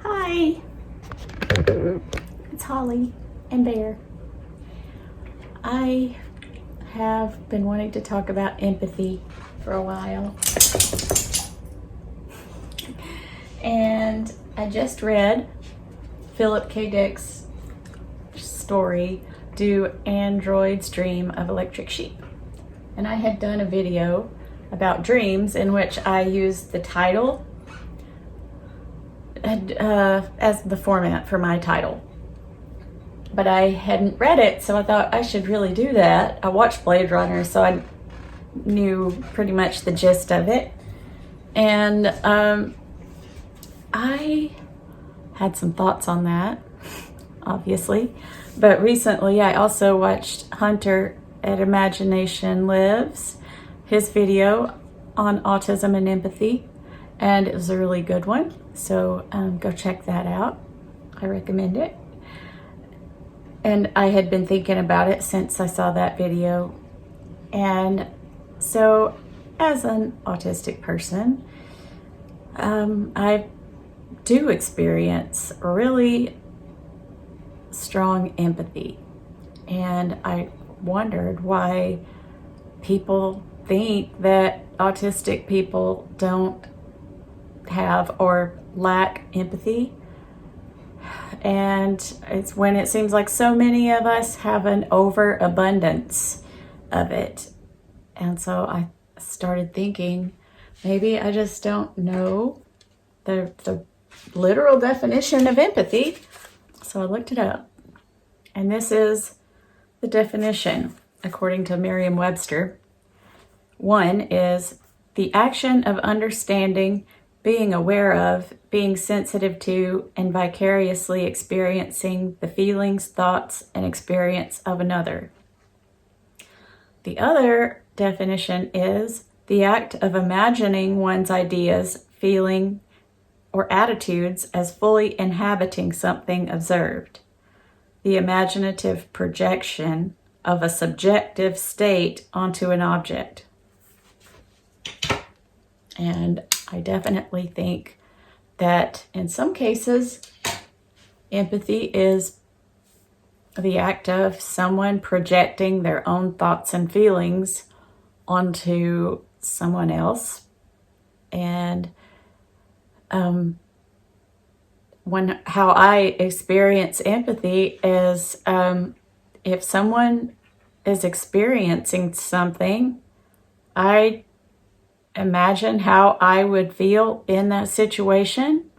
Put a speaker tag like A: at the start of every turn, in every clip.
A: Hi, it's Holly and Bear. I have been wanting to talk about empathy for a while. And I just read Philip K. Dick's story, Do Androids Dream of Electric Sheep? And I had done a video about dreams in which I used the title as the format for my title. But I hadn't read it, so I thought I should really do that. I watched Blade Runner, so I knew pretty much the gist of it. And I had some thoughts on that, obviously. But recently I also watched Hunter at Imagination Lives, his video on autism and empathy, and it was a really good one. So go check that out. I recommend it. And I had been thinking about it since I saw that video. And so as an autistic person, I do experience really strong empathy. And I wondered why people think that autistic people don't have or lack empathy. And it's when it seems like so many of us have an overabundance of it. And so I started thinking, maybe I just don't know the literal definition of empathy. So I looked it up. And this is the definition, according to Merriam-Webster. One is the action of understanding, being aware of, being sensitive to, and vicariously experiencing the feelings, thoughts, and experience of another. The other definition is the act of imagining one's ideas, feeling, or attitudes as fully inhabiting something observed. The imaginative projection of a subjective state onto an object. And I definitely think that in some cases, empathy is the act of someone projecting their own thoughts and feelings onto someone else. And how I experience empathy is if someone is experiencing something, I imagine how I would feel in that situation.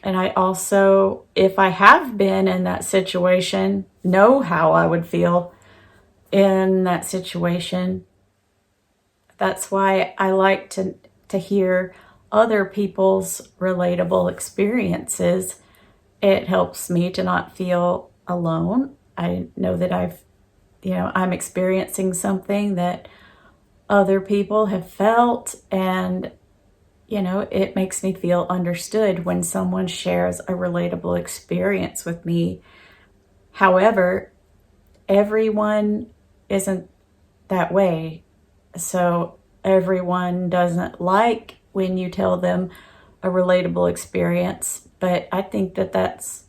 A: And I also, if I have been in that situation, know how I would feel in that situation. That's why I like to hear other people's relatable experiences. It helps me to not feel alone. I know that I'm experiencing something that other people have felt, and it makes me feel understood when someone shares a relatable experience with me. However, everyone isn't that way. So everyone doesn't like when you tell them a relatable experience, but I think that that's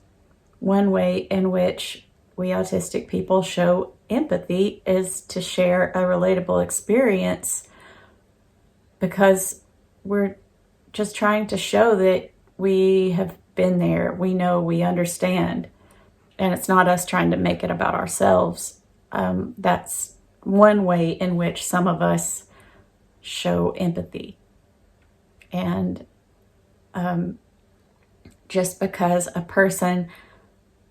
A: one way in which we autistic people show empathy, is to share a relatable experience, because we're just trying to show that we have been there, we know, we understand, and it's not us trying to make it about ourselves. That's one way in which some of us show empathy. And just because a person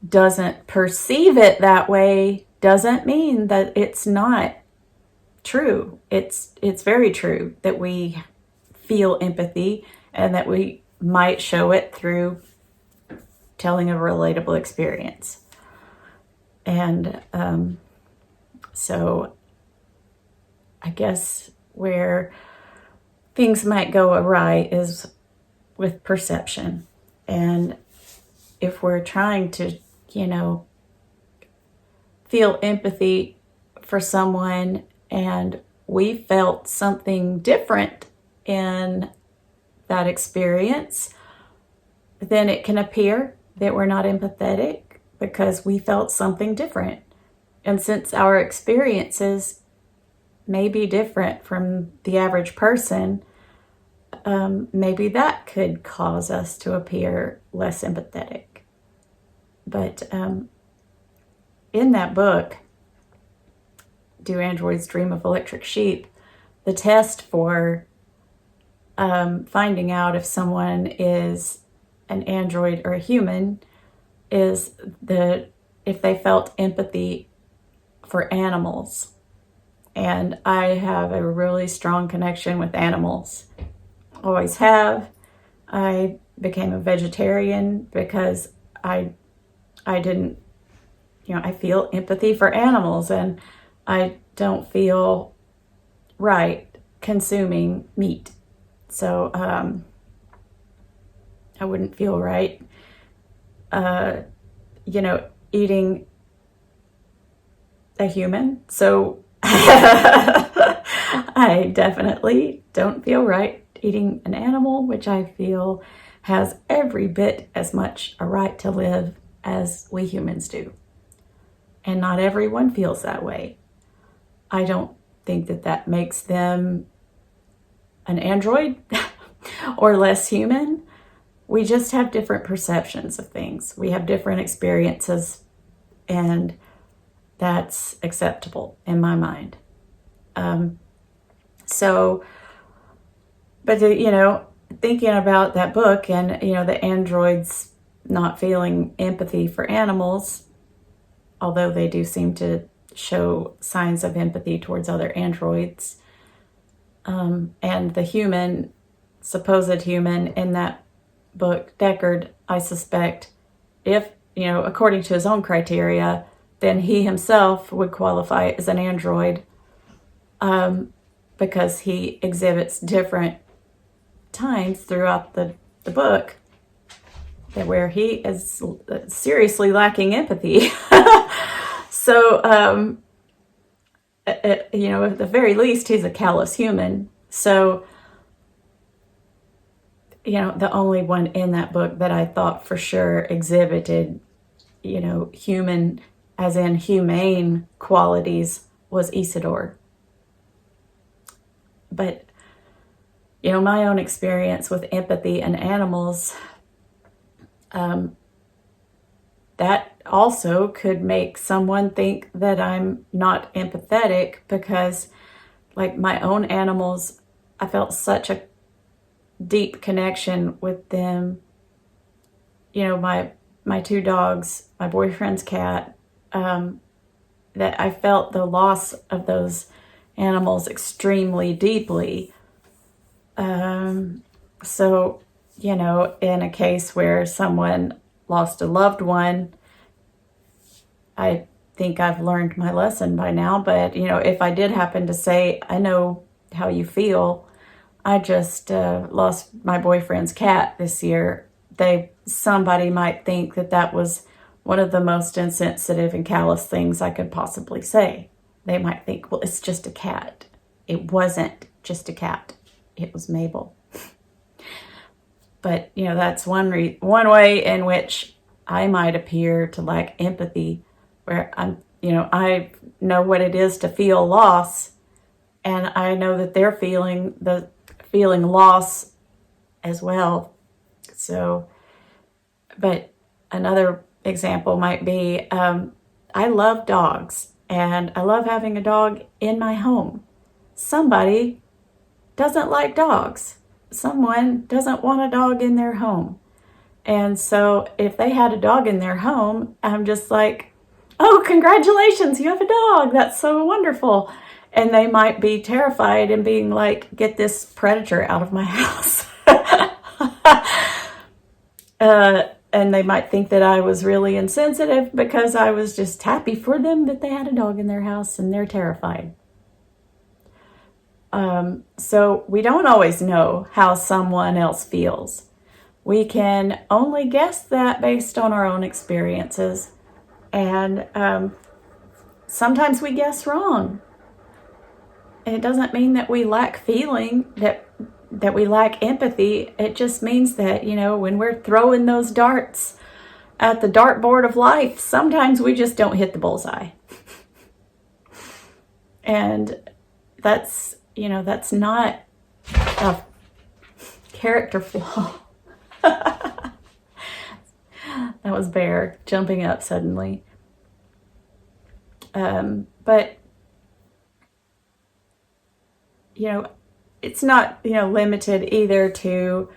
A: doesn't perceive it that way doesn't mean that it's not true. It's very true that we feel empathy and that we might show it through telling a relatable experience. And so I guess where things might go awry is with perception. And if we're trying to, feel empathy for someone and we felt something different in that experience, then it can appear that we're not empathetic because we felt something different. And since our experiences may be different from the average person, maybe that could cause us to appear less empathetic. But in that book, Do Androids Dream of Electric Sheep, the test for finding out if someone is an android or a human is if they felt empathy for animals. And I have a really strong connection with animals. Always have. I became a vegetarian because I didn't, I feel empathy for animals, and I don't feel right consuming meat. So I wouldn't feel right, eating a human. So I definitely don't feel right eating an animal, which I feel has every bit as much a right to live as we humans do. And not everyone feels that way. I don't think that makes them an android or less human. We just have different perceptions of things. We have different experiences, and that's acceptable in my mind. Thinking about that book and, the androids not feeling empathy for animals, although they do seem to show signs of empathy towards other androids, and the supposed human in that book, Deckard, I suspect, if, according to his own criteria, then he himself would qualify as an android, because he exhibits different times throughout the book where he is seriously lacking empathy. So, at the very least, he's a callous human. So, the only one in that book that I thought for sure exhibited, human, as in humane qualities, was Isidore. But, my own experience with empathy and animals, that also could make someone think that I'm not empathetic, because, like, my own animals, I felt such a deep connection with them. My two dogs, my boyfriend's cat, that I felt the loss of those animals extremely deeply. So, in a case where someone lost a loved one, I think I've learned my lesson by now. But, if I did happen to say, I know how you feel, I just lost my boyfriend's cat this year, somebody might think that was one of the most insensitive and callous things I could possibly say. They might think, well, it's just a cat. It wasn't just a cat. It was Mabel. But, that's one way in which I might appear to lack empathy, where I know what it is to feel loss, and I know that they're feeling loss as well. So, but another example might be, I love dogs, and I love having a dog in my home. Somebody doesn't like dogs. Someone doesn't want a dog in their home. And so if they had a dog in their home, I'm just like, oh, congratulations, you have a dog. That's so wonderful. And they might be terrified and being like, get this predator out of my house. And they might think that I was really insensitive because I was just happy for them that they had a dog in their house and they're terrified. So we don't always know how someone else feels. We can only guess that based on our own experiences. And sometimes we guess wrong. And it doesn't mean that we lack feeling, that that we lack empathy. It just means that, you know, when we're throwing those darts at the dartboard of life, sometimes we just don't hit the bullseye. And that's, you know, that's not a character flaw. That was Bear jumping up suddenly. But, you know, it's not, you know, limited either to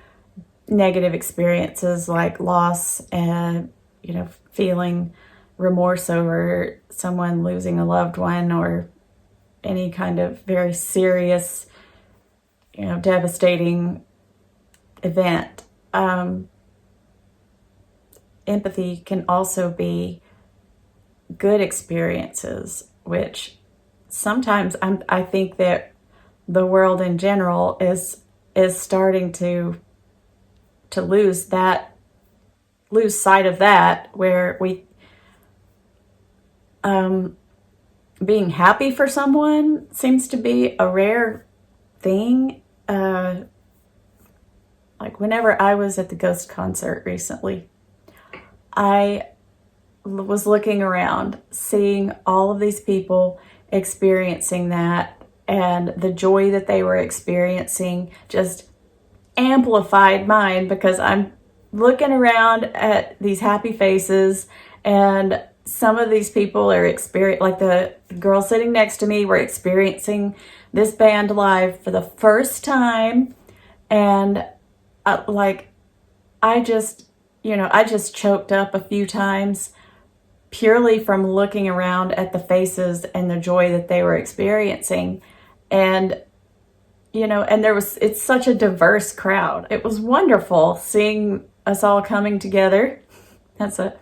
A: negative experiences like loss and, you know, feeling remorse over someone losing a loved one, or any kind of very serious, you know, devastating event. Empathy can also be good experiences, which sometimes I think that the world in general is starting to lose sight of that, where we being happy for someone seems to be a rare thing. Like whenever I was at the Ghost concert recently, I was looking around, seeing all of these people experiencing that, and the joy that they were experiencing just amplified mine, because I'm looking around at these happy faces, and some of these people are like the girl sitting next to me were experiencing this band live for the first time. And I just choked up a few times purely from looking around at the faces and the joy that they were experiencing. And, you know, and it's such a diverse crowd. It was wonderful seeing us all coming together. That's a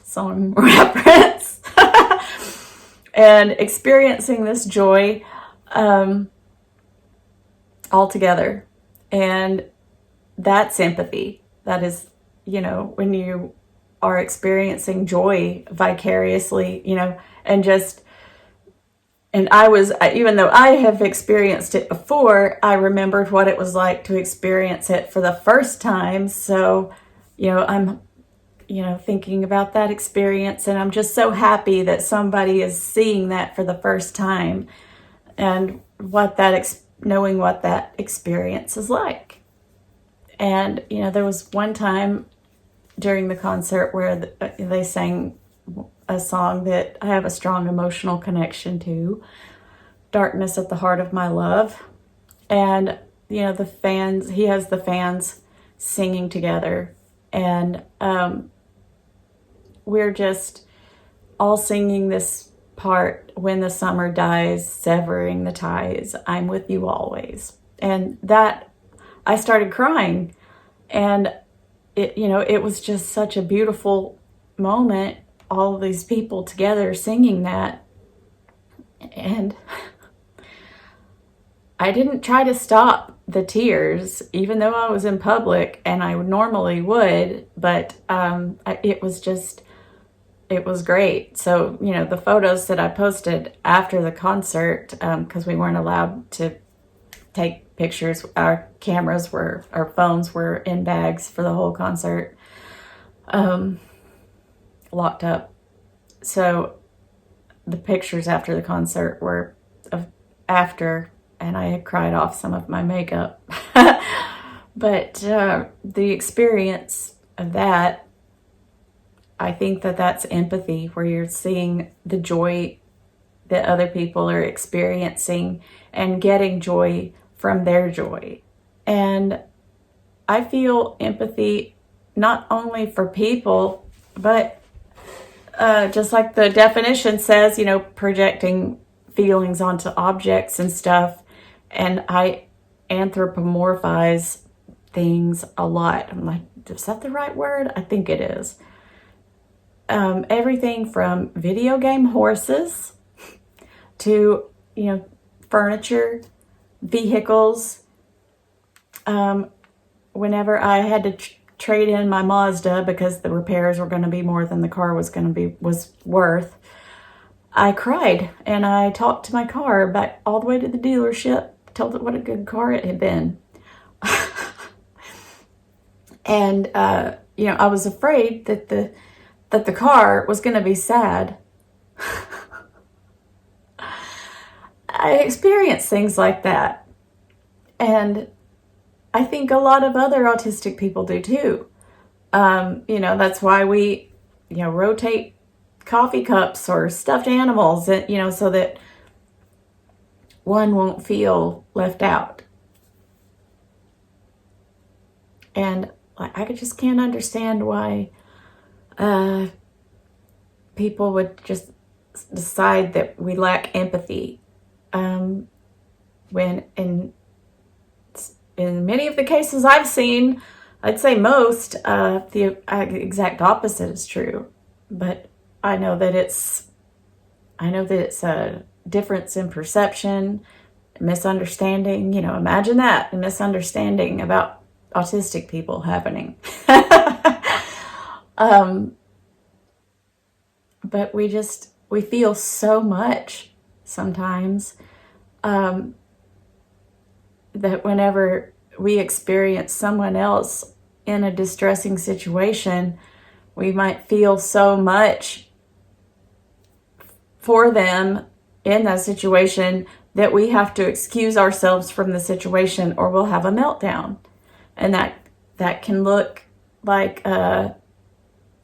A: song reference. And experiencing this joy all together. And that's empathy. That is, you know, when you are experiencing joy vicariously, you know, and even though I have experienced it before, I remembered what it was like to experience it for the first time. So, you know, I'm, you know, thinking about that experience, and I'm just so happy that somebody is seeing that for the first time, and knowing what that experience is like. And, you know, there was one time during the concert where they sang a song that I have a strong emotional connection to, Darkness at the Heart of My Love. And, you know, he has the fans singing together, and we're just all singing this part, when the summer dies, severing the ties, I'm with you always. And that, I started crying, and it was just such a beautiful moment, all of these people together singing that. And I didn't try to stop the tears, even though I was in public, and I normally would, but it was great. So, you know, the photos that I posted after the concert, because we weren't allowed to take pictures, our phones were in bags for the whole concert, locked up. So the pictures after the concert were and I had cried off some of my makeup. But the experience of that, I think that's empathy, where you're seeing the joy that other people are experiencing and getting joy from their joy. And I feel empathy not only for people, but just like the definition says, you know, projecting feelings onto objects and stuff. And I anthropomorphize things a lot. I'm like, is that the right word? I think it is. Everything from video game horses to, you know, furniture, vehicles. Whenever I had to trade in my Mazda because the repairs were going to be more than the car was worth, I cried, and I talked to my car back all the way to the dealership, told it what a good car it had been. And, I was afraid that the car was going to be sad. I experienced things like that. And I think a lot of other autistic people do too. That's why we, rotate coffee cups or stuffed animals, so that one won't feel left out. And I just can't understand why people would just decide that we lack empathy, when in many of the cases I've seen, I'd say most, the exact opposite is true. But I know that it's a difference in perception, misunderstanding. Imagine that, a misunderstanding about autistic people happening. But we feel so much sometimes, that whenever we experience someone else in a distressing situation, we might feel so much for them in that situation that we have to excuse ourselves from the situation, or we'll have a meltdown. And that can look like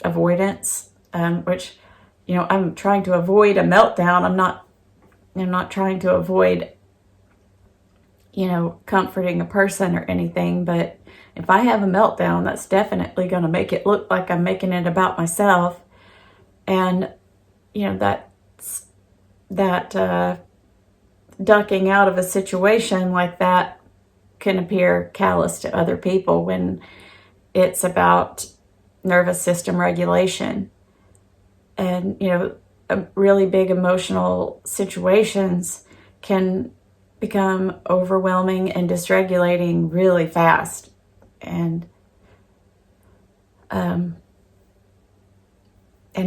A: avoidance, which, I'm trying to avoid a meltdown. I'm not trying to avoid, comforting a person or anything. But if I have a meltdown, that's definitely going to make it look like I'm making it about myself. And, that ducking out of a situation like that can appear callous to other people when it's about nervous system regulation. And, really big emotional situations can become overwhelming and dysregulating really fast. And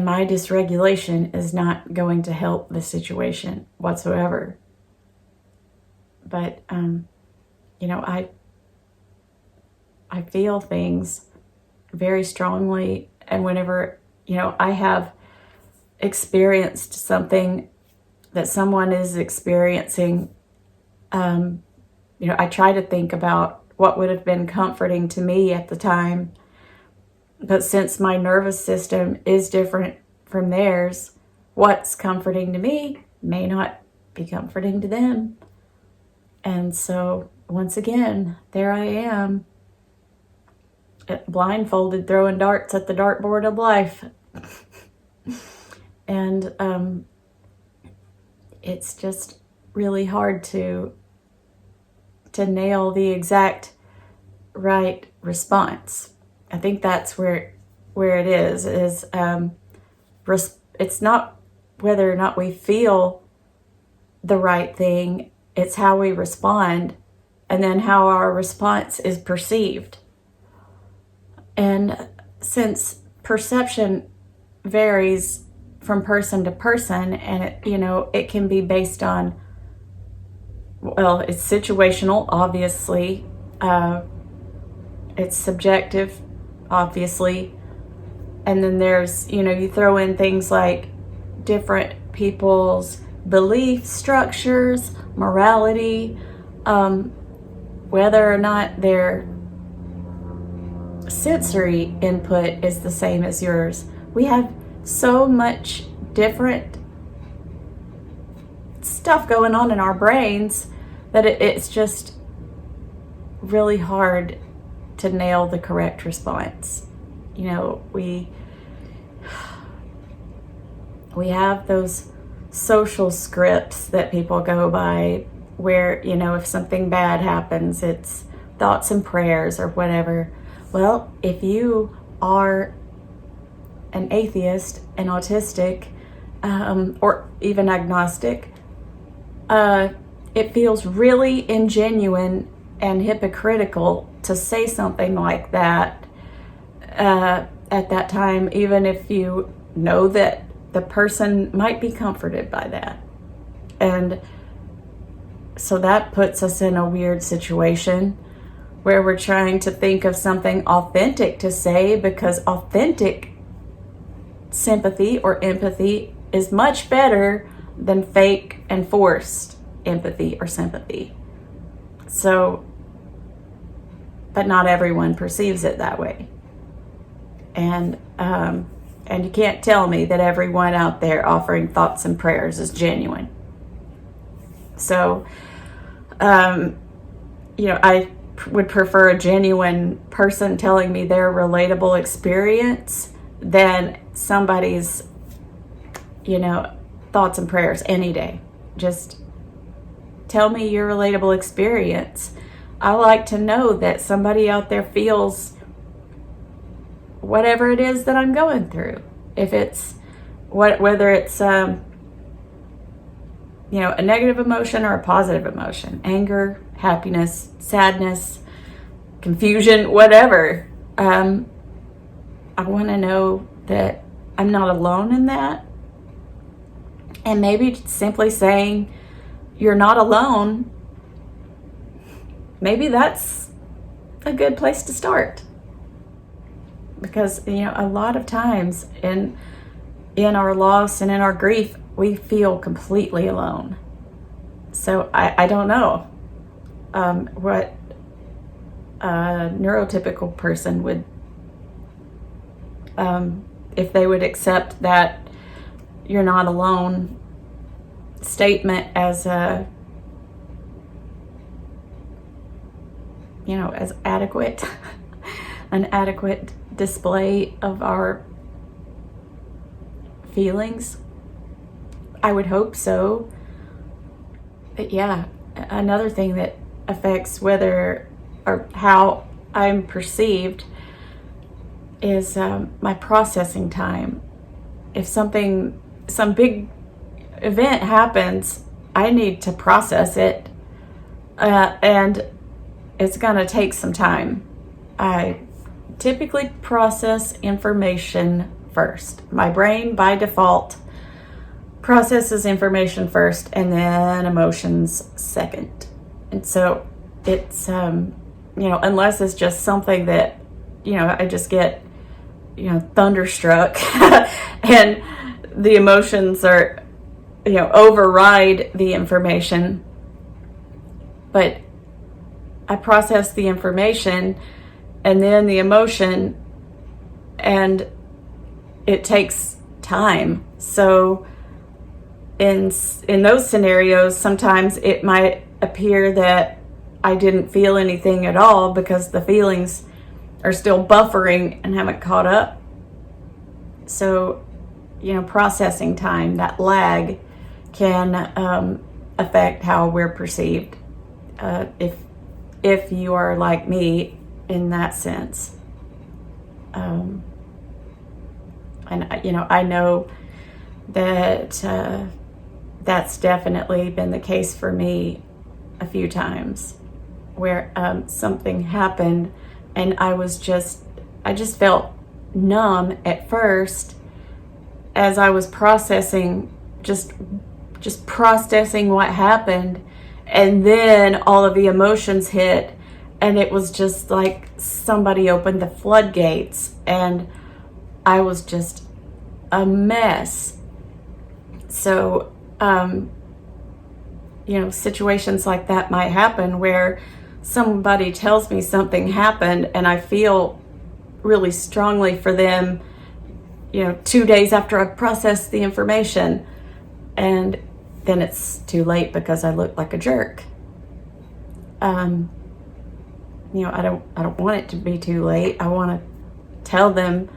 A: my dysregulation is not going to help the situation whatsoever. But, I feel things very strongly. And whenever, I have experienced something that someone is experiencing, I try to think about what would have been comforting to me at the time. But since my nervous system is different from theirs, what's comforting to me may not be comforting to them. And so, once again, there I am, blindfolded, throwing darts at the dartboard of life. And it's just really hard to nail the exact right response. I think that's where it is it's not whether or not we feel the right thing, it's how we respond, and then how our response is perceived. And since perception varies from person to person, and it can be based on, well, it's situational, obviously, it's subjective, obviously, and then there's, you throw in things like different people's belief structures, morality, whether or not their sensory input is the same as yours. We have so much different stuff going on in our brains that it's just really hard to nail the correct response. We have those social scripts that people go by where, if something bad happens, it's thoughts and prayers or whatever. Well, if you are an atheist, an autistic, or even agnostic, it feels really ingenuine and hypocritical to say something like that at that time, even if you know that the person might be comforted by that. And so that puts us in a weird situation where we're trying to think of something authentic to say, because authentic sympathy or empathy is much better than fake and forced empathy or sympathy. So, but not everyone perceives it that way. And you can't tell me that everyone out there offering thoughts and prayers is genuine. So, I would prefer a genuine person telling me their relatable experience than somebody's, thoughts and prayers any day. Just tell me your relatable experience. I like to know that somebody out there feels whatever it is that I'm going through. If it's whether it's a negative emotion or a positive emotion, anger, happiness, sadness, confusion, whatever. I want to know that I'm not alone in that. And maybe simply saying you're not alone, maybe that's a good place to start. Because, a lot of times in our loss and in our grief, we feel completely alone. So I don't know what a neurotypical person would, if they would accept that you're not alone statement as as adequate, an adequate display of our feelings. I would hope so. But yeah, another thing that affects whether or how I'm perceived is my processing time. If some big event happens, I need to process it, and it's gonna take some time. I typically process information first. My brain, by default, processes information first and then emotions second. And so it's, unless it's just something that, I just get, thunderstruck and the emotions are, override the information. But I process the information and then the emotion, and it takes time. So in those scenarios, sometimes it might appear that I didn't feel anything at all because the feelings are still buffering and haven't caught up. So, processing time, that lag, can affect how we're perceived. If you are like me in that sense. And I know that that's definitely been the case for me a few times, where something happened and I just felt numb at first as I was processing, just processing what happened, and then all of the emotions hit, and it was just like somebody opened the floodgates and I was just a mess. So, situations like that might happen where somebody tells me something happened and I feel really strongly for them, 2 days after I've processed the information, and then it's too late because I look like a jerk. I don't want it to be too late. I want to tell them,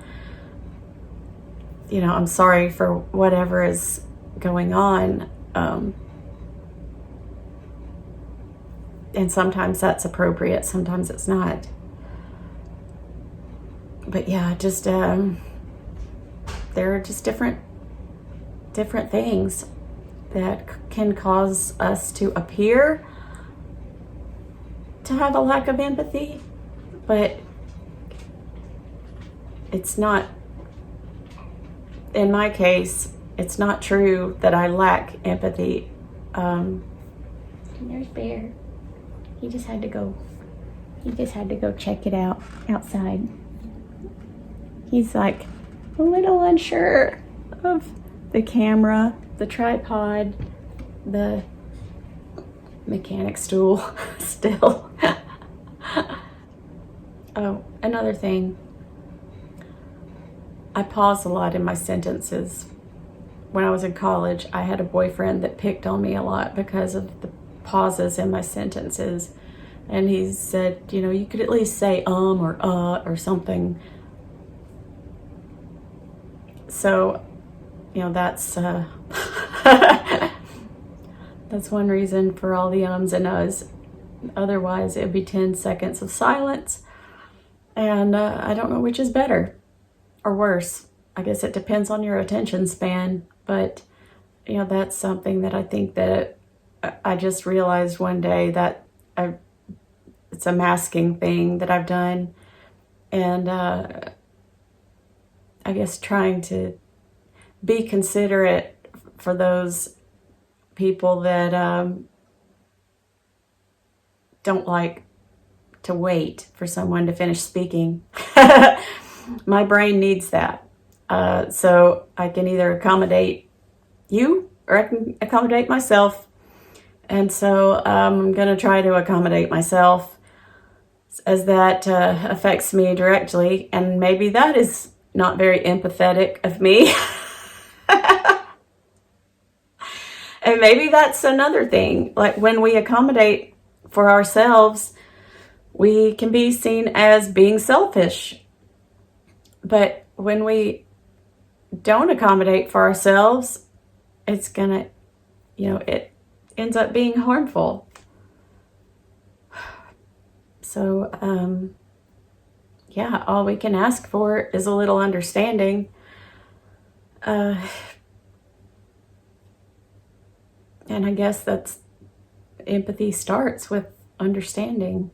A: I'm sorry for whatever is going on. And sometimes that's appropriate, sometimes it's not. But yeah, just there are just different things that can cause us to appear to have a lack of empathy, but it's not, in my case, it's not true that I lack empathy. There's Bear. He just had to go. He just had to go check it out outside. He's like a little unsure of the camera, the tripod, the mechanic stool still. Oh, another thing. I pause a lot in my sentences. When I was in college, I had a boyfriend that picked on me a lot because of the pauses in my sentences. And he said, you know, you could at least say or something. So, you know, that's that's one reason for all the ums and uhs. Otherwise, it'd be 10 seconds of silence. And I don't know which is better or worse. I guess it depends on your attention span. But, you know, that's something that I think that I just realized one day that it's a masking thing that I've done. And I guess trying to be considerate for those people that don't like to wait for someone to finish speaking. My brain needs that. So I can either accommodate you or I can accommodate myself. And so I'm going to try to accommodate myself, as that affects me directly. And maybe that is not very empathetic of me. And maybe that's another thing. Like when we accommodate for ourselves, we can be seen as being selfish. But when we don't accommodate for ourselves, it's gonna, you know, it ends up being harmful. So, yeah, all we can ask for is a little understanding. And I guess that's empathy starts with understanding.